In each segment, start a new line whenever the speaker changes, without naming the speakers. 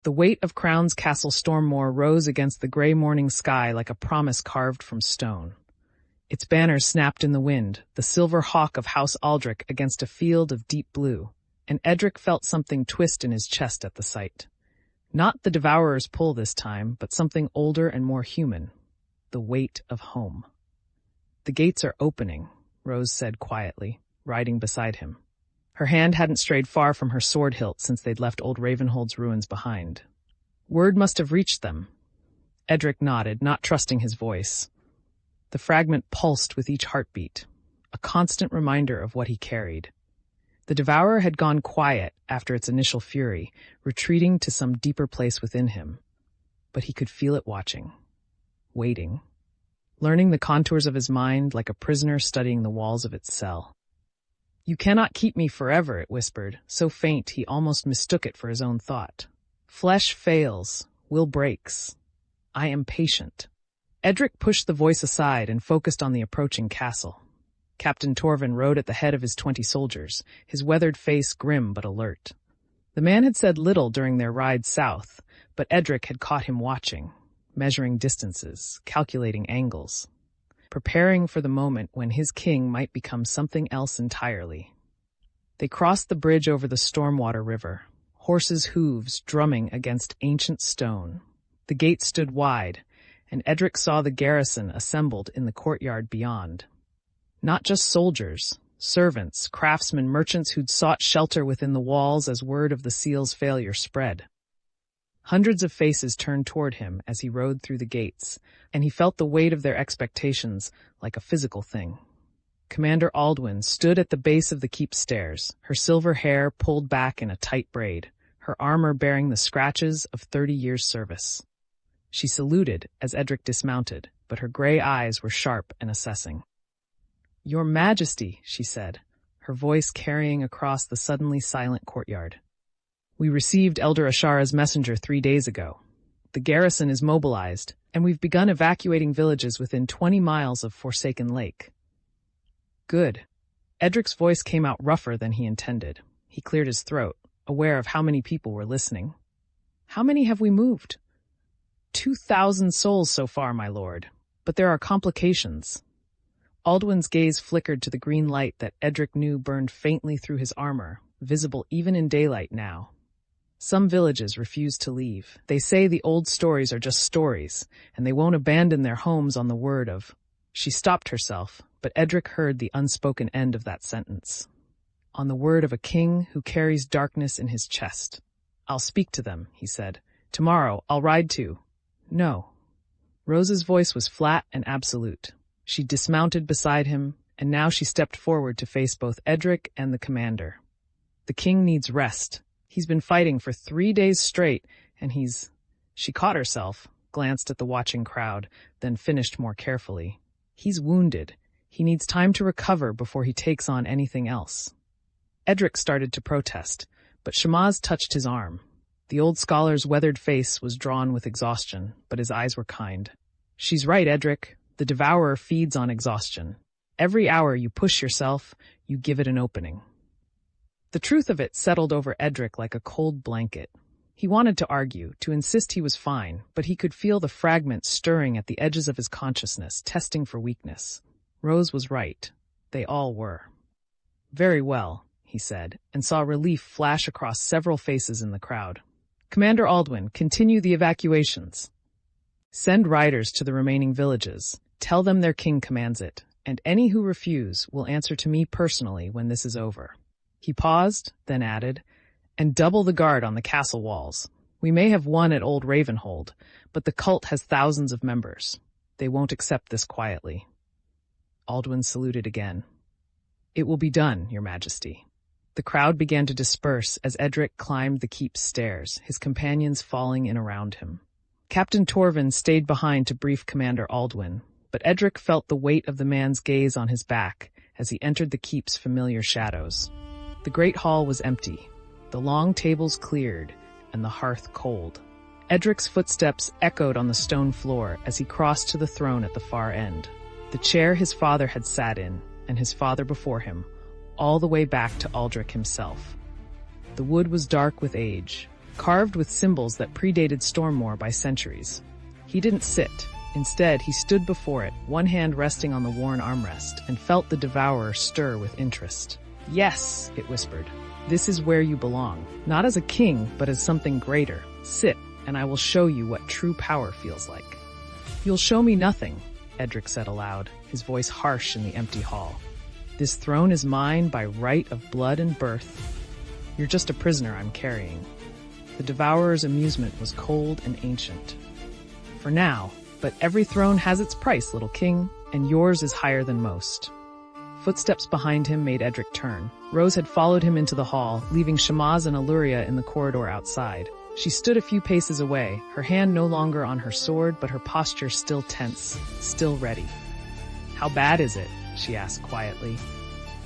The weight of Crown's Castle Stormmore rose against the gray morning sky like a promise carved from stone. Its banners snapped in the wind, the silver hawk of House Aldric against a field of deep blue, and Edrick felt something twist in his chest at the sight. Not the Devourer's pull this time, but something older and more human. The weight of home. "The gates are opening," Rose said quietly, riding beside him. Her hand hadn't strayed far from her sword hilt since they'd left old Ravenhold's ruins behind. Word must have reached them. Edrick nodded, not trusting his voice. The fragment pulsed with each heartbeat, a constant reminder of what he carried. The Devourer had gone quiet after its initial fury, retreating to some deeper place within him. But he could feel it watching, waiting, learning the contours of his mind like a prisoner studying the walls of its cell. "You cannot keep me forever," it whispered, so faint he almost mistook it for his own thought. "Flesh fails, will breaks. I am patient." Edrick pushed the voice aside and focused on the approaching castle. Captain Torvin rode at the head of his 20 soldiers, his weathered face grim but alert. The man had said little during their ride south, but Edrick had caught him watching, measuring distances, calculating angles, preparing for the moment when his king might become something else entirely. They crossed the bridge over the Stormwater River, horses' hooves drumming against ancient stone. The gate stood wide, and Edrick saw the garrison assembled in the courtyard beyond. Not just soldiers, servants, craftsmen, merchants who'd sought shelter within the walls as word of the seal's failure spread. Hundreds of faces turned toward him as he rode through the gates, and he felt the weight of their expectations like a physical thing. Commander Aldwyn stood at the base of the keep stairs, her silver hair pulled back in a tight braid, her armor bearing the scratches of 30 years' service. She saluted as Edrick dismounted, but her gray eyes were sharp and assessing. "Your Majesty," she said, her voice carrying across the suddenly silent courtyard. "We received Elder Ashara's messenger 3 days ago. The garrison is mobilized, and we've begun evacuating villages within 20 miles of Forsaken Lake." "Good." Edrick's voice came out rougher than he intended. He cleared his throat, aware of how many people were listening. "How many have we moved?" 2,000 souls so far, my lord. But there are complications." Aldwyn's gaze flickered to the green light that Edrick knew burned faintly through his armor, visible even in daylight now. "Some villages refuse to leave. They say the old stories are just stories, and they won't abandon their homes on the word of—" She stopped herself, but Edrick heard the unspoken end of that sentence. "On the word of a king who carries darkness in his chest." "I'll speak to them," he said. "Tomorrow I'll ride too." "No." Rose's voice was flat and absolute. She dismounted beside him, and now she stepped forward to face both Edrick and the commander. "The king needs rest. He's been fighting for 3 days straight, and he's—" She caught herself, glanced at the watching crowd, then finished more carefully. "He's wounded. He needs time to recover before he takes on anything else." Edrick started to protest, but Shamaz touched his arm. The old scholar's weathered face was drawn with exhaustion, but his eyes were kind. "She's right, Edrick. The Devourer feeds on exhaustion. Every hour you push yourself, you give it an opening." The truth of it settled over Edrick like a cold blanket. He wanted to argue, to insist he was fine, but he could feel the fragments stirring at the edges of his consciousness, testing for weakness. Rose was right. They all were. "Very well," he said, and saw relief flash across several faces in the crowd. "Commander Aldwyn, continue the evacuations. Send riders to the remaining villages. Tell them their king commands it, and any who refuse will answer to me personally when this is over." He paused, then added, "And double the guard on the castle walls. We may have won at old Ravenhold, but the cult has thousands of members. They won't accept this quietly." Aldwyn saluted again. "It will be done, Your Majesty." The crowd began to disperse as Edrick climbed the keep's stairs, his companions falling in around him. Captain Torvin stayed behind to brief Commander Aldwyn, but Edrick felt the weight of the man's gaze on his back as he entered the keep's familiar shadows. The great hall was empty, the long tables cleared, and the hearth cold. Edric's footsteps echoed on the stone floor as he crossed to the throne at the far end, the chair his father had sat in, and his father before him, all the way back to Aldric himself. The wood was dark with age, carved with symbols that predated Stormmore by centuries. He didn't sit. Instead, he stood before it, one hand resting on the worn armrest, and felt the Devourer stir with interest. "Yes," it whispered. "This is where you belong. Not as a king, but as something greater. Sit, and I will show you what true power feels like." "You'll show me nothing," Edrick said aloud, his voice harsh in the empty hall. "This throne is mine by right of blood and birth. You're just a prisoner I'm carrying." The Devourer's amusement was cold and ancient. "For now, but every throne has its price, little king, and yours is higher than most." Footsteps behind him made Edrick turn. Rose had followed him into the hall, leaving Shamaz and Alluria in the corridor outside. She stood a few paces away, her hand no longer on her sword, but her posture still tense, still ready. "How bad is it?" she asked quietly.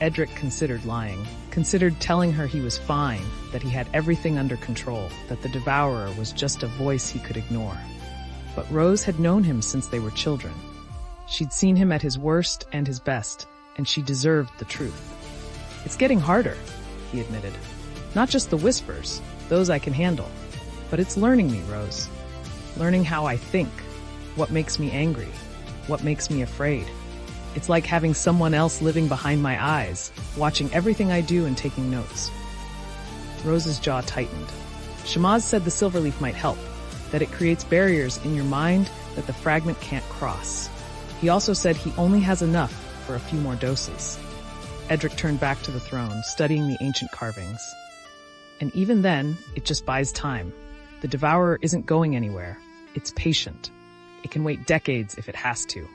Edrick considered lying, considered telling her he was fine, that he had everything under control, that the Devourer was just a voice he could ignore. But Rose had known him since they were children. She'd seen him at his worst and his best, and she deserved the truth. "It's getting harder," he admitted. "Not just the whispers, those I can handle. But it's learning me, Rose. Learning how I think, what makes me angry, what makes me afraid. It's like having someone else living behind my eyes, watching everything I do and taking notes." Rose's jaw tightened. Shamaz said the silverleaf might help, that it creates barriers in your mind that the fragment can't cross. He also said he only has enough for a few more doses. Edrick turned back to the throne, studying the ancient carvings. And even then, it just buys time. The Devourer isn't going anywhere. It's patient. It can wait decades if it has to.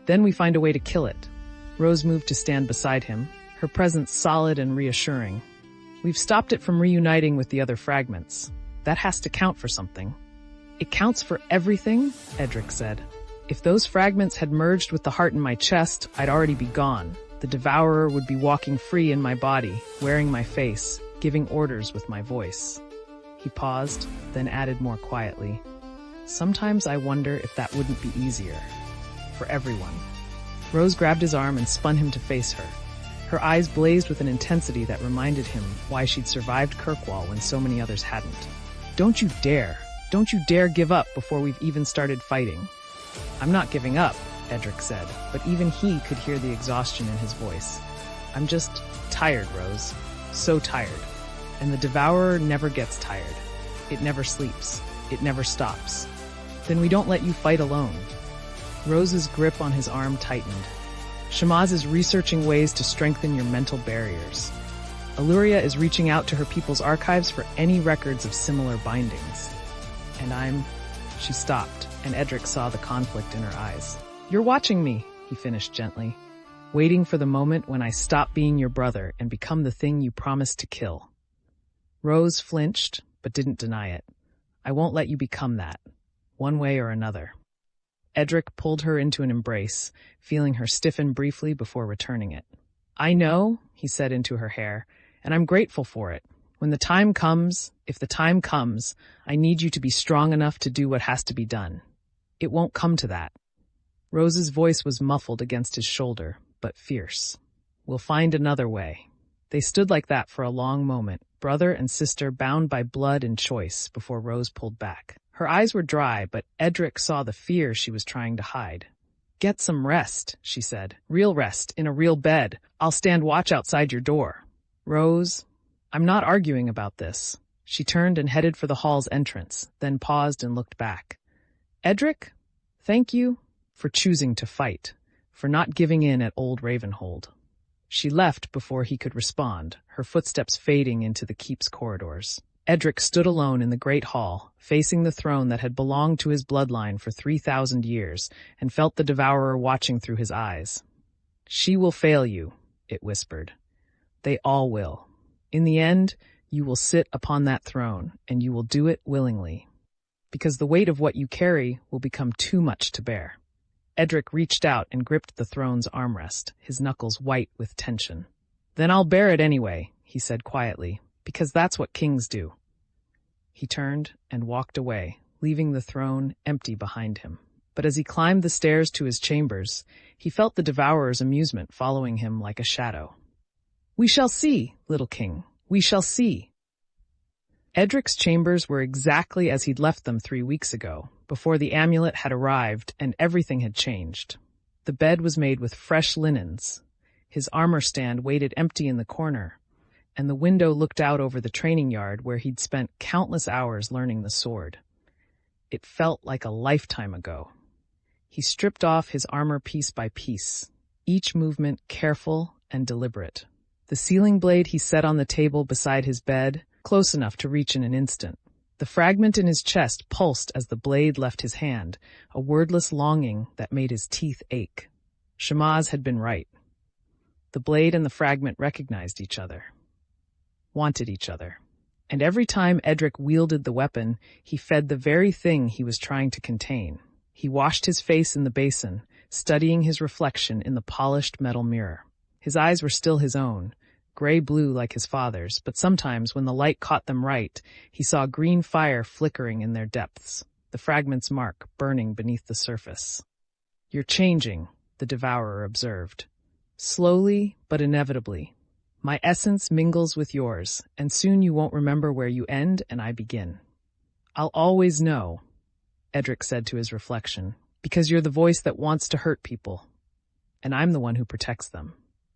Then we find a way to kill it. Rose moved to stand beside him, her presence solid and reassuring. "We've stopped it from reuniting with the other fragments. That has to count for something." "It counts for everything," Edrick said. "If those fragments had merged with the heart in my chest, I'd already be gone. The Devourer would be walking free in my body, wearing my face, giving orders with my voice." He paused, then added more quietly, "Sometimes I wonder if that wouldn't be easier. For everyone." Rose grabbed his arm and spun him to face her. Her eyes blazed with an intensity that reminded him why she'd survived Kirkwall when so many others hadn't. Don't you dare give up before we've even started fighting." "I'm not giving up," Edrick said, but even he could hear the exhaustion in his voice. "I'm just tired, Rose. So tired. And the Devourer never gets tired. It never sleeps. It never stops. Then we don't let you fight alone." Rose's grip on his arm tightened. "Shamaz is researching ways to strengthen your mental barriers. Alluria is reaching out to her people's archives for any records of similar bindings. And She stopped, and Edrick saw the conflict in her eyes. "You're watching me," he finished gently, "waiting for the moment when I stop being your brother and become the thing you promised to kill." Rose flinched, but didn't deny it. "I won't let you become that, one way or another." Edrick pulled her into an embrace, feeling her stiffen briefly before returning it. "I know," he said into her hair, "and I'm grateful for it. When the time comes, if the time comes, I need you to be strong enough to do what has to be done. It won't come to that." Rose's voice was muffled against his shoulder, but fierce. "We'll find another way." They stood like that for a long moment, brother and sister bound by blood and choice, before Rose pulled back. Her eyes were dry, but Edrick saw the fear she was trying to hide. "Get some rest," she said. "Real rest, in a real bed. I'll stand watch outside your door." "Rose, I'm not arguing about this." She turned and headed for the hall's entrance, then paused and looked back. "Edrick, thank you for choosing to fight, for not giving in at old Ravenhold." She left before he could respond, her footsteps fading into the keep's corridors. Edrick stood alone in the great hall, facing the throne that had belonged to his bloodline for 3,000 years, and felt the Devourer watching through his eyes. "She will fail you," it whispered. "They all will. In the end, you will sit upon that throne, and you will do it willingly, because the weight of what you carry will become too much to bear." Edrick reached out and gripped the throne's armrest, his knuckles white with tension. "Then I'll bear it anyway," he said quietly, "because that's what kings do." He turned and walked away, leaving the throne empty behind him. But as he climbed the stairs to his chambers, he felt the Devourer's amusement following him like a shadow. "We shall see, little king. We shall see." Edric's chambers were exactly as he'd left them 3 weeks ago, before the amulet had arrived and everything had changed. The bed was made with fresh linens. His armor stand waited empty in the corner, and the window looked out over the training yard where he'd spent countless hours learning the sword. It felt like a lifetime ago. He stripped off his armor piece by piece, each movement careful and deliberate. The sealing blade he set on the table beside his bed, close enough to reach in an instant. The fragment in his chest pulsed as the blade left his hand, a wordless longing that made his teeth ache. Shamaz had been right. The blade and the fragment recognized each other, wanted each other. And every time Edric wielded the weapon, he fed the very thing he was trying to contain. He washed his face in the basin, studying his reflection in the polished metal mirror. His eyes were still his own, gray-blue like his father's, but sometimes when the light caught them right, he saw green fire flickering in their depths, the fragment's mark burning beneath the surface. "You're changing," the Devourer observed. "Slowly, but inevitably. My essence mingles with yours, and soon you won't remember where you end and I begin." "I'll always know," Edric said to his reflection, "because you're the voice that wants to hurt people, and I'm the one who protects them."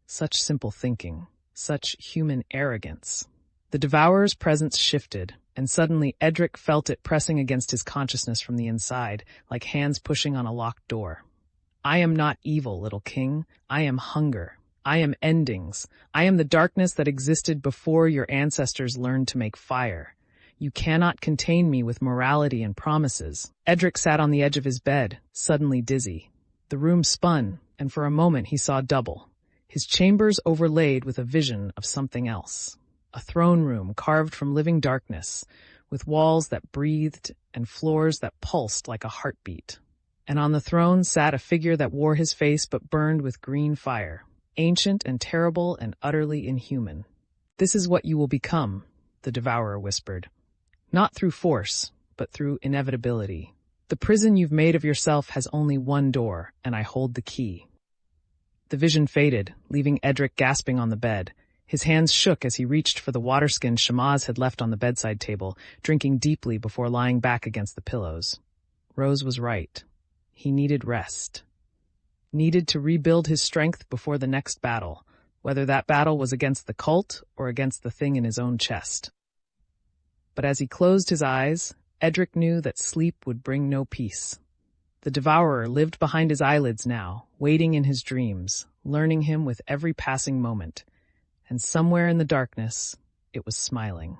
Such simple thinking. Such human arrogance. The Devourer's presence shifted, and suddenly Edric felt it pressing against his consciousness from the inside, like hands pushing on a locked door. "I am not evil, little king. I am hunger. I am endings. I am the darkness that existed before your ancestors learned to make fire. You cannot contain me with morality and promises." Edric sat on the edge of his bed, suddenly dizzy. The room spun, and for a moment he saw double. His chambers overlaid with a vision of something else. A throne room carved from living darkness, with walls that breathed and floors that pulsed like a heartbeat. And on the throne sat a figure that wore his face but burned with green fire, ancient and terrible and utterly inhuman. "This is what you will become," the Devourer whispered. "Not through force, but through inevitability. The prison you've made of yourself has only one door, and I hold the key." The vision faded, leaving Edric gasping on the bed. His hands shook as he reached for the waterskin Shamaz had left on the bedside table, drinking deeply before lying back against the pillows. Rose was right. He needed rest. Needed to rebuild his strength before the next battle, whether that battle was against the cult or against the thing in his own chest. But as he closed his eyes, Edric knew that sleep would bring no peace. The Devourer lived behind his eyelids now, waiting in his dreams, learning him with every passing moment. And somewhere in the darkness, it was smiling.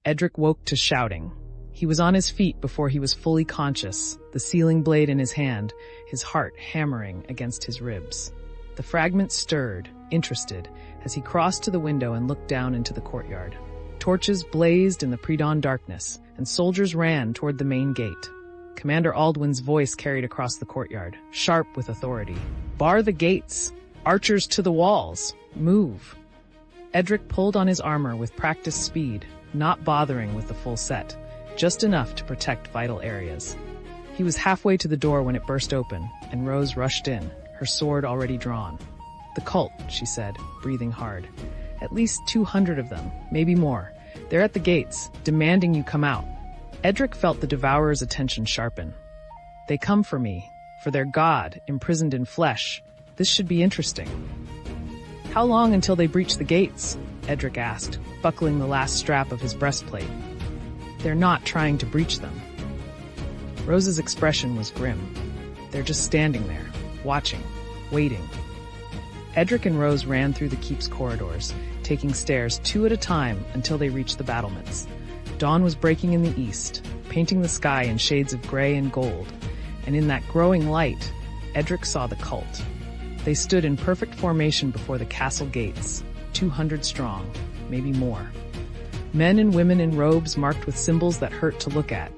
Edric woke to shouting. He was on his feet before he was fully conscious, the sealing blade in his hand, his heart hammering against his ribs. The fragment stirred, interested, as he crossed to the window and looked down into the courtyard. Torches blazed in the pre-dawn darkness, and soldiers ran toward the main gate. Commander Aldwin's voice carried across the courtyard, sharp with authority. "Bar the gates! Archers to the walls! Move!" Edric pulled on his armor with practiced speed, not bothering with the full set, just enough to protect vital areas. He was halfway to the door when it burst open, and Rose rushed in, her sword already drawn. "The cult," she said, breathing hard. "At least 200 of them, maybe more. They're at the gates, demanding you come out." Edric felt the Devourer's attention sharpen. "They come for me, for their god, imprisoned in flesh. This should be interesting." "How long until they breach the gates?" Edric asked, buckling the last strap of his breastplate. "They're not trying to breach them." Rose's expression was grim. "They're just standing there, watching, waiting." Edric and Rose ran through the keep's corridors, taking stairs 2 at a time until they reached the battlements. Dawn was breaking in the east, painting the sky in shades of gray and gold, and in that growing light, Edric saw the cult. They stood in perfect formation before the castle gates, 200 strong, maybe more. Men and women in robes marked with symbols that hurt to look at,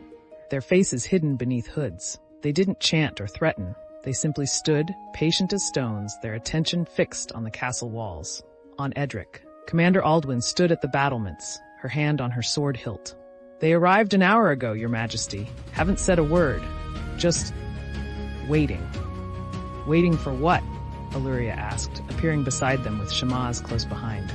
their faces hidden beneath hoods. They didn't chant or threaten. They simply stood, patient as stones, their attention fixed on the castle walls. On Edric, Commander Aldwin stood at the battlements, her hand on her sword hilt. "They arrived an hour ago, Your Majesty. Haven't said a word. Just waiting." "Waiting for what?" Illyria asked, appearing beside them with Shamaz close behind.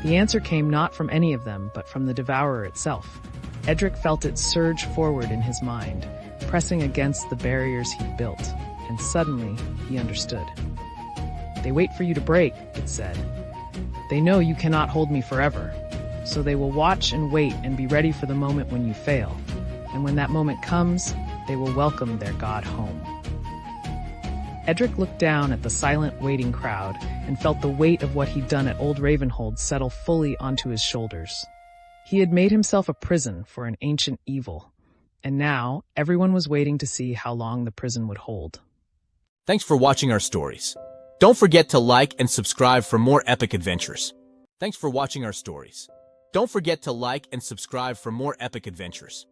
The answer came not from any of them, but from the Devourer itself. Edrick felt it surge forward in his mind, pressing against the barriers he'd built, and suddenly he understood. "They wait for you to break," it said. "They know you cannot hold me forever, so they will watch and wait and be ready for the moment when you fail. And when that moment comes, they will welcome their god home." Edrick looked down at the silent, waiting crowd and felt the weight of what he'd done at Old Ravenhold settle fully onto his shoulders. He had made himself a prison for an ancient evil, and now everyone was waiting to see how long the prison would hold.
Thanks for watching our stories. Don't forget to like and subscribe for more epic adventures. Thanks for watching our stories. Don't forget to like and subscribe for more epic adventures.